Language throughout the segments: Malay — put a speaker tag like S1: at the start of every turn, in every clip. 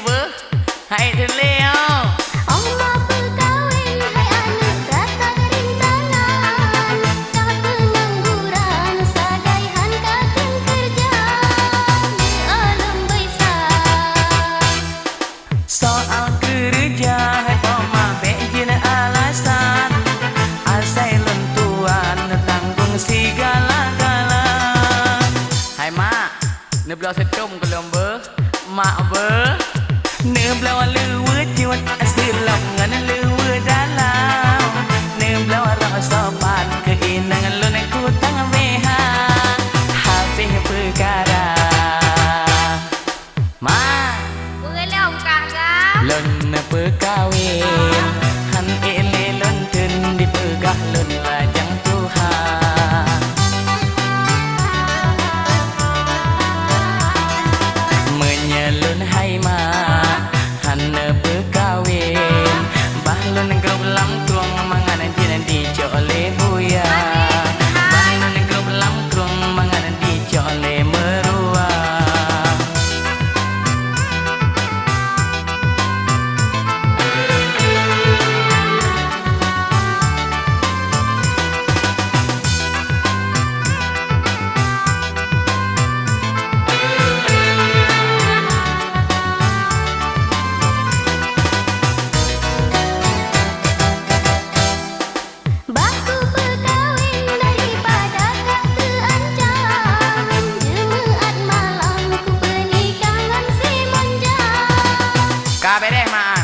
S1: bơ hai thân leo
S2: Allah berkawin hai anak datang rintangan tak pengangguran sadaihan kakek kerja di alam besar
S1: soal kerja hai poma bejin alasan asai lentuan tanggung segala-gala hai mak ne blau setum kelom bơ mak bơ ne blau lewet jiwat asilam ngan lewet dalam ne blau orang sopan keinangan lo ne ku tang beha habis perkara ma
S2: belum kakak
S1: lon perkawin han ele lon ten dipegah lon lajang Tuhan menyelun hai ma han perkawin bah lon grup lam truang mangan jin di jole buya bah lon grup lam truang mangan di jole merua
S2: Baku berkawin daripada tak terancam Jumaat malam ku pernikahan si manja
S1: kabeh deh maan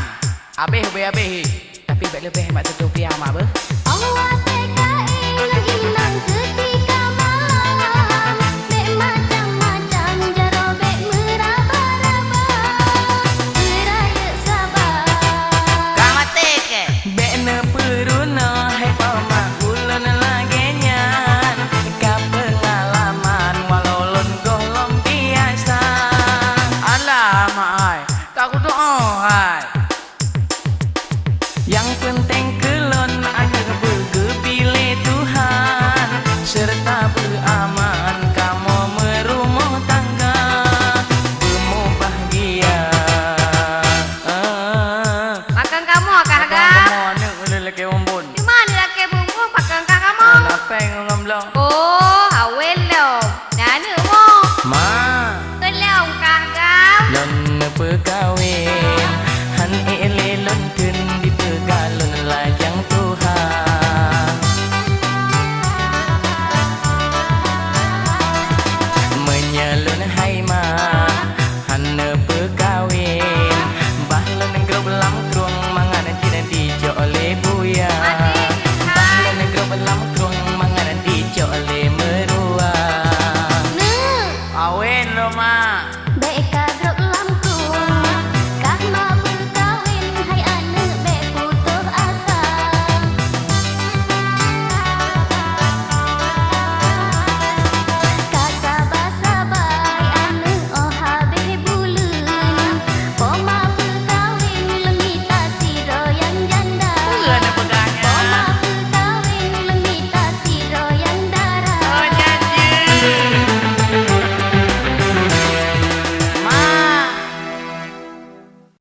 S1: abeh habis tapi bek lebih mak tutup kiamat ber
S2: Allah tekain inang ketika malam Bek macam-macam jarobek meraba-raba Beraya sabar
S1: kamate ke bek ne peruna hai pama ulun lagi nyan ka pengalaman walau lon golom biasa alah mak ai tak ku doa hai yang penting